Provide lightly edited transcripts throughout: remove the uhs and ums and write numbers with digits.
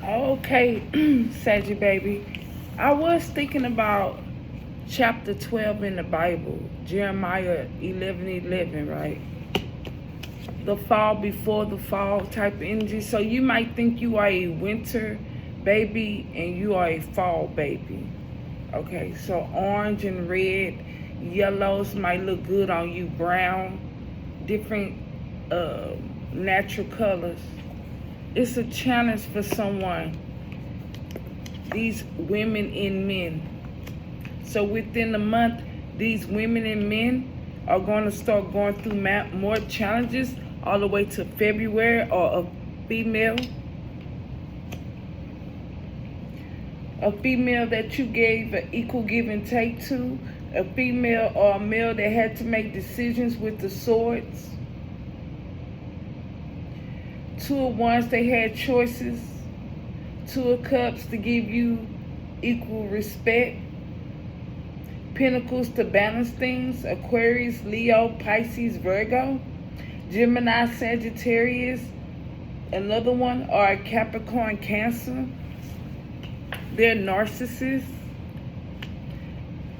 Okay, Saggy baby. I was thinking about chapter 12 in the Bible, Jeremiah 11:11, right? The fall before the fall type of energy. So you might think you are a winter baby and you are a fall baby. Okay, so orange and red, yellows might look good on you, brown, different natural colors. It's a challenge for someone, these women and men. So within the month, these women and men are going to start going through more challenges all the way to February, or a female that you gave an equal give and take to, a female or a male that had to make decisions with the swords. Two of Wands, they had choices. Two of Cups to give you equal respect. Pentacles to balance things. Aquarius, Leo, Pisces, Virgo. Gemini, Sagittarius. Another one, or Capricorn, Cancer. They're narcissists.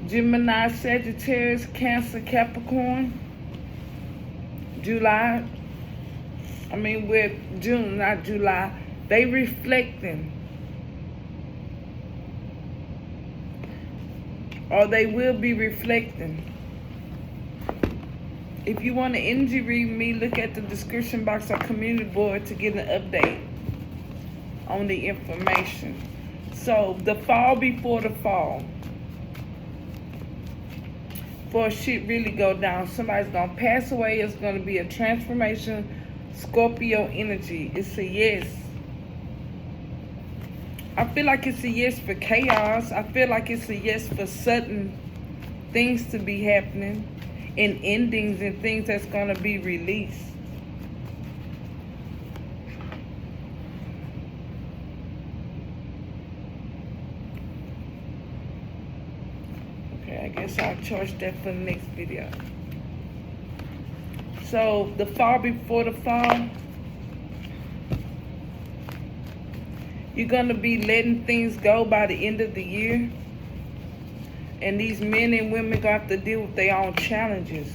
Gemini, Sagittarius, Cancer, Capricorn. With June, not July. They reflecting. Or they will be reflecting. If you want to energy read me, look at the description box or community board to get an update on the information. So, the fall before the fall. Before shit really go down, somebody's going to pass away. It's going to be a transformation. Scorpio energy. It's a yes. I feel like it's a yes for chaos. I feel like it's a yes for sudden things to be happening, and endings and things that's going to be released. Okay, I guess I'll charge that for the next video. So, the fall before the fall, you're going to be letting things go by the end of the year. And these men and women got to deal with their own challenges.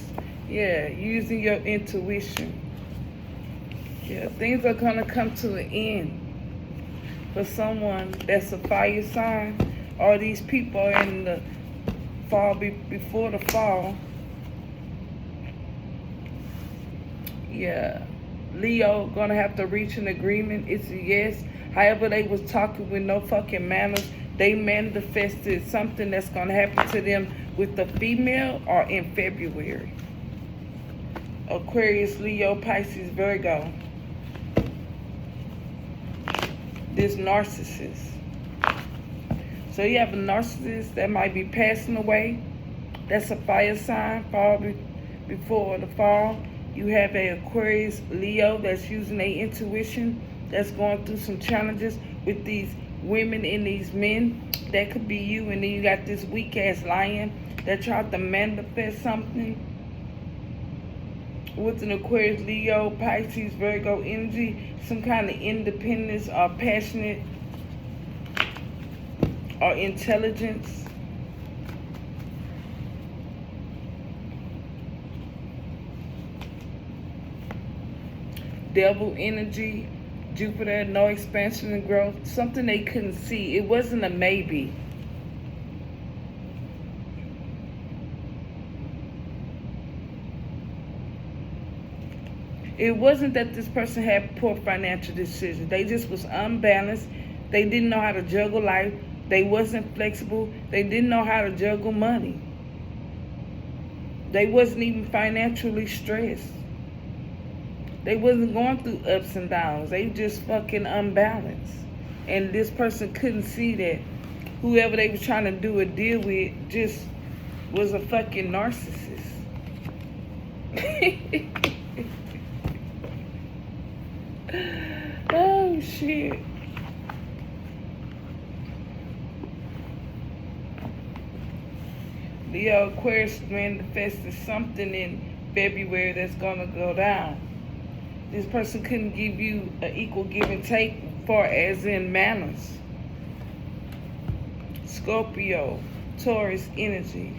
Yeah, using your intuition. Yeah, things are going to come to an end for someone that's a fire sign, or these people are in the fall before the fall. Yeah, Leo gonna have to reach an agreement. It's a yes. However, they was talking with no fucking manners. They manifested something that's gonna happen to them with the female or in February. Aquarius, Leo, Pisces, Virgo. This narcissist. So you have a narcissist that might be passing away. That's a fire sign, fall before the fall. You have a Aquarius, Leo that's using their intuition, that's going through some challenges with these women and these men. That could be you. And then you got this weak ass lion that tried to manifest something with an Aquarius, Leo, Pisces, Virgo energy. Some kind of independence or passionate or intelligence. Devil energy, Jupiter, no expansion and growth. Something they couldn't see. It wasn't a maybe. It wasn't that this person had poor financial decisions. They just was unbalanced. They didn't know how to juggle life. They wasn't flexible. They didn't know how to juggle money. They wasn't even financially stressed. They wasn't going through ups and downs. They just fucking unbalanced. And this person couldn't see that whoever they was trying to do a deal with just was a fucking narcissist. Oh, shit. Leo, Aquarius manifested something in February that's going to go down. This person couldn't give you an equal give and take far as in manners. Scorpio, Taurus energy,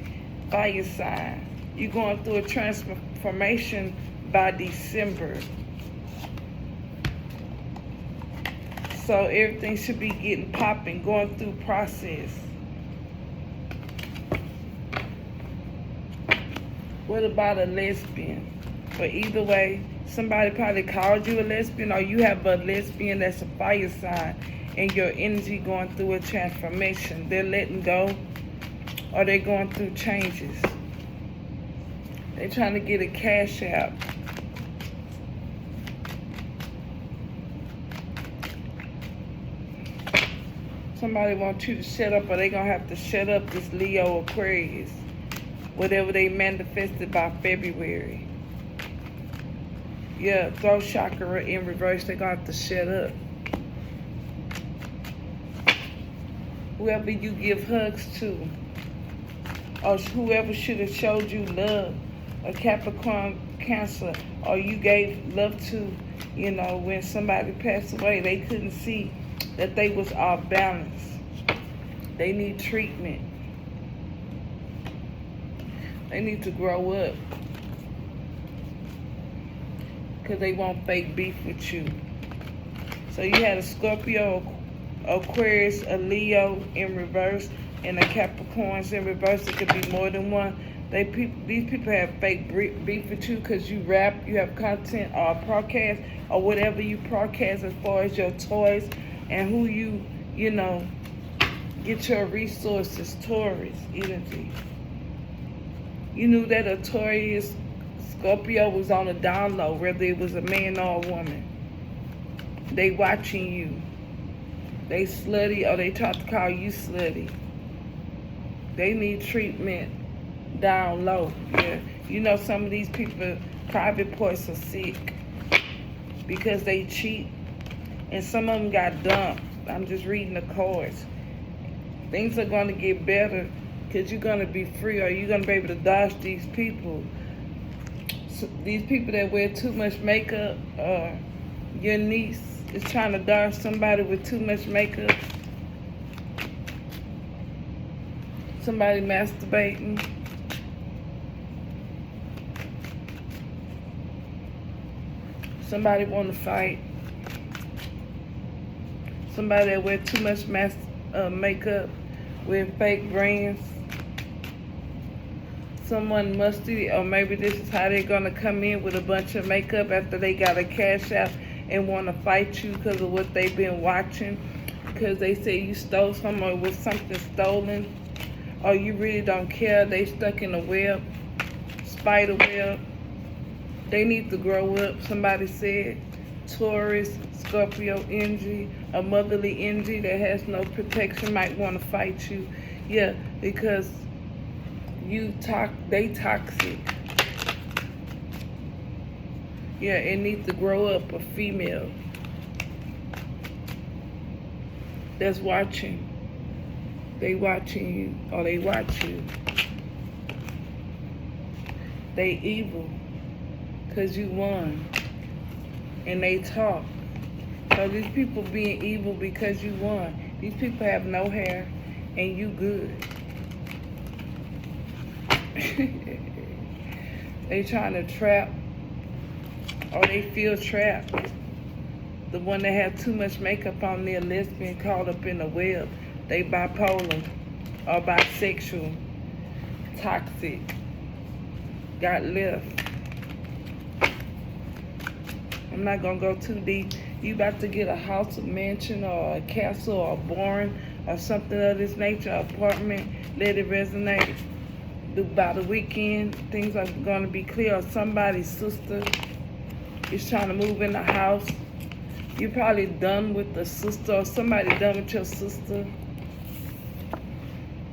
fire sign. You're going through a transformation by December. So everything should be getting popping, going through process. What about a lesbian? But either way, somebody probably called you a lesbian, or you have a lesbian that's a fire sign, and your energy going through a transformation. They're letting go, or they're going through changes. They're trying to get a cash out. Somebody wants you to shut up, or they're going to have to shut up this Leo Aquarius. Whatever they manifested by February. Yeah, throat chakra in reverse, they're going to have to shut up. Whoever you give hugs to, or whoever should have showed you love, a Capricorn, Cancer, or you gave love to, you know, when somebody passed away, they couldn't see that they was off balance. They need treatment. They need to grow up. Because they want fake beef with you. So you had a Scorpio, Aquarius, a Leo in reverse, and a Capricorns in reverse. It could be more than one. These people have fake beef with you because you rap, you have content or broadcast, or whatever you broadcast as far as your toys and who you know, get your resources. Taurus energy. You knew that a Taurus Scorpio was on a down low, whether it was a man or a woman. They watching you. They slutty, or they try to call you slutty. They need treatment down low. Yeah. You know, some of these people, private parts are sick because they cheat, and some of them got dumped. I'm just reading the cards. Things are going to get better because you're going to be free, or you're going to be able to dodge these people. So these people that wear too much makeup, your niece is trying to dodge somebody with too much makeup. Somebody masturbating. Somebody want to fight. Somebody that wear too much makeup with fake brands. Someone musty, or maybe this is how they're going to come in with a bunch of makeup after they got a cash out and want to fight you because of what they've been watching, because they say you stole something or was something stolen, or you really don't care. They stuck in a web, spider web. They need to grow up, somebody said. Taurus, Scorpio energy, a motherly energy that has no protection might want to fight you. Yeah, because they toxic. Yeah, it needs to grow up, a female that's watching. They watching you, or they watch you. They evil because you won. And they talk. So these people being evil because you won. These people have no hair and you good. They trying to trap, or they feel trapped. The one that have too much makeup on, their lesbian, caught up in the web. They bipolar or bisexual, toxic, got left. I'm not gonna go too deep. You about to get a house, a mansion, or a castle, or a barn, or something of this nature, apartment. Let it resonate. By the weekend, things are gonna be clear. Or somebody's sister is trying to move in the house. You're probably done with the sister, or somebody done with your sister.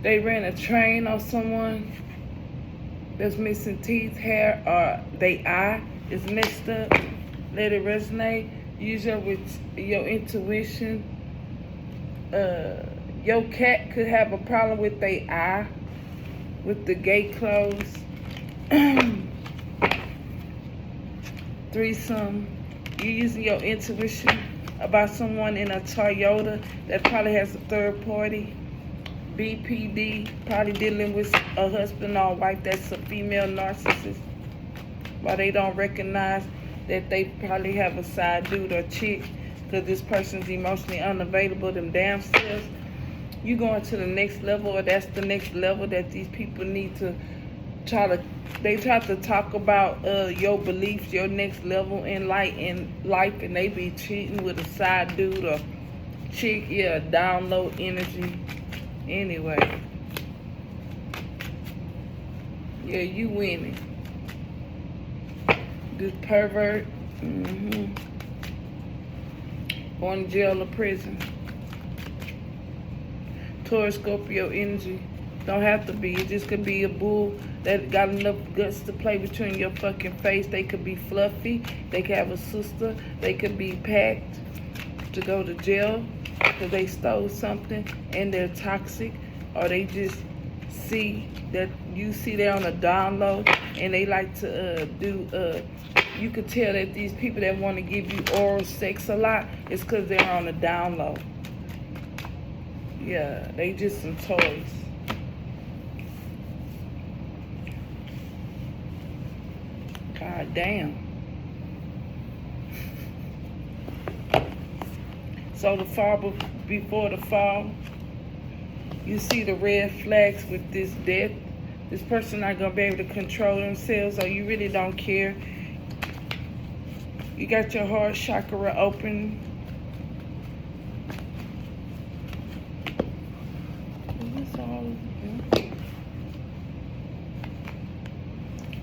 They ran a train on someone that's missing teeth, hair, or they eye is messed up. Let it resonate. Use your intuition. Your cat could have a problem with their eye, with the gate closed. Threesome. You using your intuition. about someone in a Toyota that probably has a third party. BPD, probably dealing with a husband or wife that's a female narcissist. While they don't recognize that they probably have a side dude or chick because this person's emotionally unavailable them damn selves. You going to the next level, or that's the next level that these people need to they try to talk about your beliefs, your next level in life, and they be cheating with a side dude or chick, yeah, download energy. Anyway, yeah, you winning. This pervert, going to jail or prison. Taurus, Scorpio energy. Don't have to be. It just could be a bull that got enough guts to play between your fucking face. They could be fluffy. They could have a sister. They could be packed to go to jail because they stole something and they're toxic, or they just see that you see they're on a download and they like to you could tell that these people that want to give you oral sex a lot is because they're on a download. Yeah, they just some toys. God damn. So the fall, before the fall, you see the red flags with this death. This person not going to be able to control themselves, or you really don't care. You got your heart chakra open.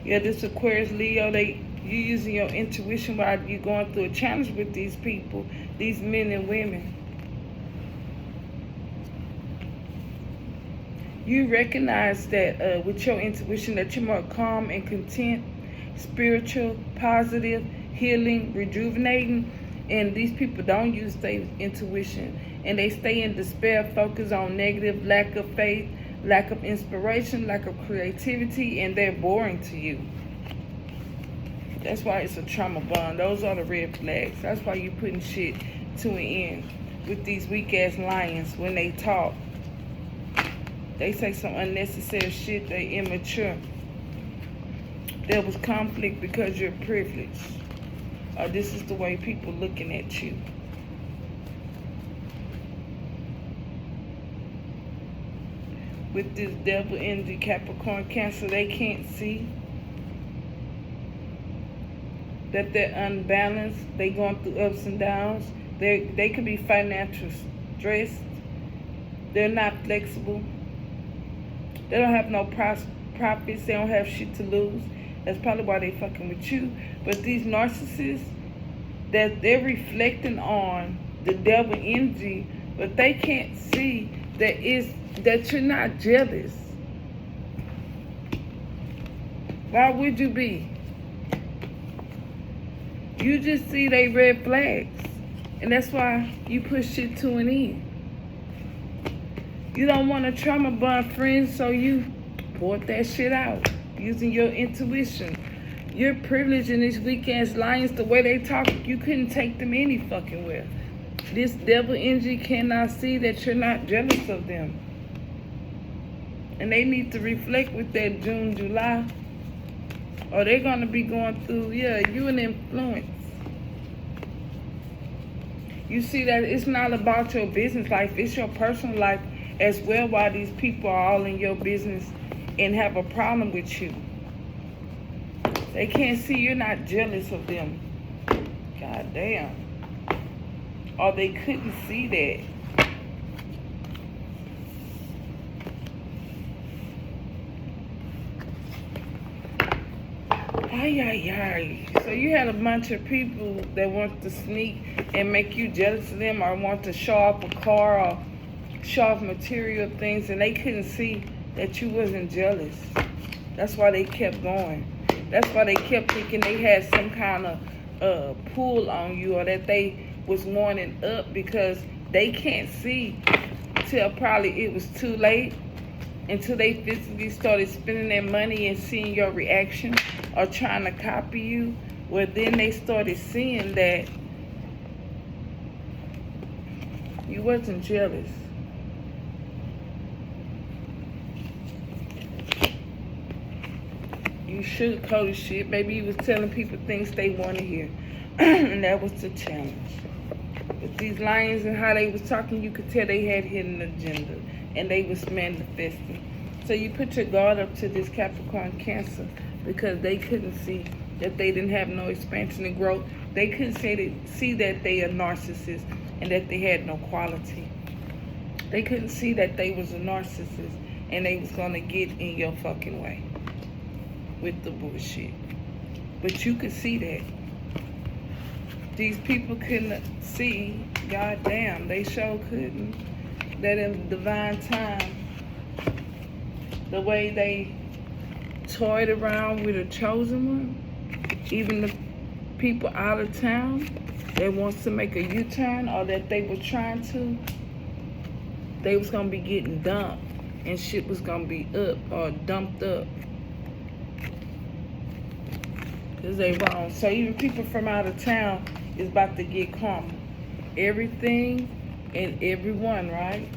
Yeah, this Aquarius, Leo, you using your intuition while you're going through a challenge with these people, these men and women. You recognize that with your intuition that you're more calm and content, spiritual, positive, healing, rejuvenating, and these people don't use their intuition, and they stay in despair, focus on negative, lack of faith, lack of inspiration, lack of creativity, and they're boring to you. That's why it's a trauma bond. Those are the red flags. That's why you're putting shit to an end with these weak-ass lions when they talk. They say some unnecessary shit. They immature. There was conflict because you're privileged. Or this is the way people looking at you. With this devil energy, Capricorn, Cancer, they can't see that they're unbalanced. They going through ups and downs. They could be financially stressed. They're not flexible. They don't have no profits. They don't have shit to lose. That's probably why they fucking with you. But these narcissists, that they're reflecting on the devil energy, but they can't see that you're not jealous. Why would you be? You just see they red flags. And that's why you push shit to an end. You don't want a trauma bond friend, so you bought that shit out using your intuition. You're privileged in these weak-ass lions. The way they talk, you couldn't take them any fucking where. This devil energy cannot see that you're not jealous of them. And they need to reflect with that June, July, or they're going to be going through, you an influence. You see that it's not about your business life, it's your personal life as well, why these people are all in your business and have a problem with you. They can't see you're not jealous of them. God damn. Or they couldn't see that. So you had a bunch of people that want to sneak and make you jealous of them, or want to show off a car or show off material things, and they couldn't see that you wasn't jealous. That's why they kept going. That's why they kept thinking they had some kind of pull on you, or that they was wanting up, because they can't see till probably it was too late, until they physically started spending their money and seeing your reaction or trying to copy you. Well, then they started seeing that You wasn't jealous. You sugarcoated shit. Maybe you was telling people things they want to hear. And that was the challenge. But these lions and how they was talking, you could tell they had hidden agenda. And they was manifesting. So you put your guard up to this Capricorn Cancer because they couldn't see that they didn't have no expansion and growth. They couldn't see that they are narcissists and that they had no quality. They couldn't see that they was a narcissist and they was going to get in your fucking way with the bullshit. But you could see that. These people couldn't see, goddamn, they sure couldn't, that in divine time, the way they toyed around with a chosen one, even the people out of town that wants to make a U-turn or that they were trying to, they was gonna be getting dumped and shit was gonna be up or dumped up. Cause they wrong. So even people from out of town is about to get karma. Everything and everyone, right?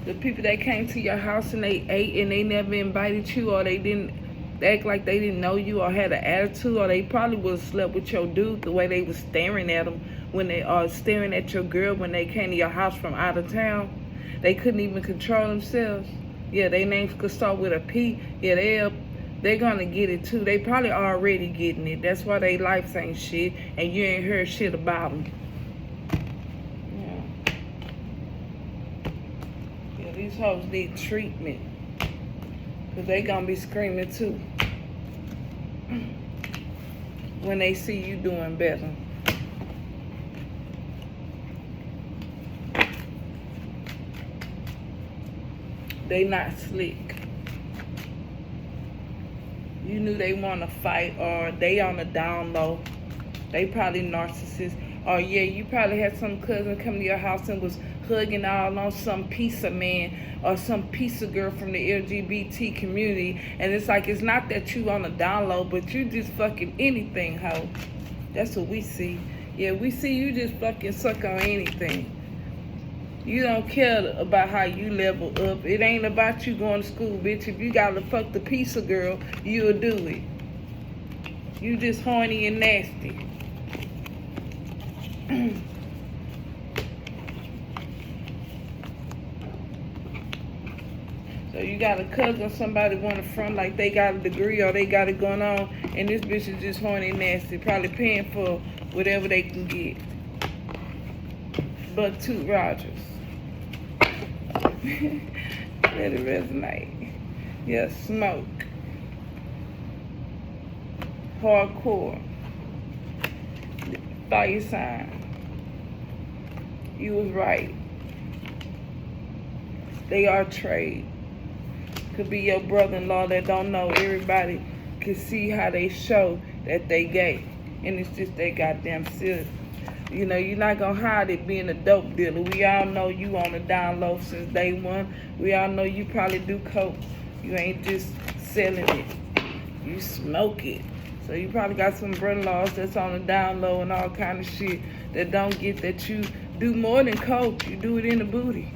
The people that came to your house and they ate and they never invited you, or they didn't act like they didn't know you or had an attitude, or they probably would have slept with your dude the way they was staring at them when they are staring at your girl when they came to your house from out of town. They couldn't even control themselves. Yeah, their names could start with a P. Yeah, they're gonna get it too. They probably already getting it. That's why their lives ain't shit and you ain't heard shit about them. Yeah, these hoes need treatment. Cause they gonna be screaming too when they see you doing better. They not slick. You knew they want to fight, or they on the down low. They probably narcissists. Or yeah, you probably had some cousin come to your house and was hugging all on some piece of man or some piece of girl from the LGBT community. And it's like, it's not that you on the down low, but you just fucking anything, hoe. That's what we see. Yeah, we see you just fucking suck on anything. You don't care about how you level up. It ain't about you going to school, bitch. If you gotta fuck the pizza girl, you'll do it. You just horny and nasty. So you got a cousin, somebody want to front like they got a degree or they got it going on, and this bitch is just horny and nasty, probably paying for whatever they can get. But Toot Rogers. Let it resonate. Yeah, smoke. Hardcore. Fire sign. You was right. They are trade. Could be your brother-in-law that don't know. Everybody can see how they show that they gay. And it's just they goddamn silly. You know, you're not gonna hide it being a dope dealer. We all know you on the down low since day one. We all know you probably do coke. You ain't just selling it. You smoke it. So you probably got some brother-in-laws that's on the down low and all kind of shit that don't get that you do more than coke. You do it in the booty.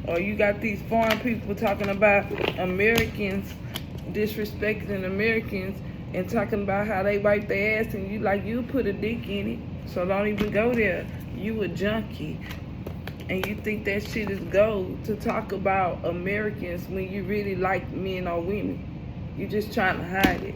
Or you got these foreign people talking about Americans, disrespecting Americans, and talking about how they wipe their ass, and you like, you put a dick in it, so don't even go there. You a junkie. And you think that shit is gold to talk about Americans when you really like men or women. You just trying to hide it.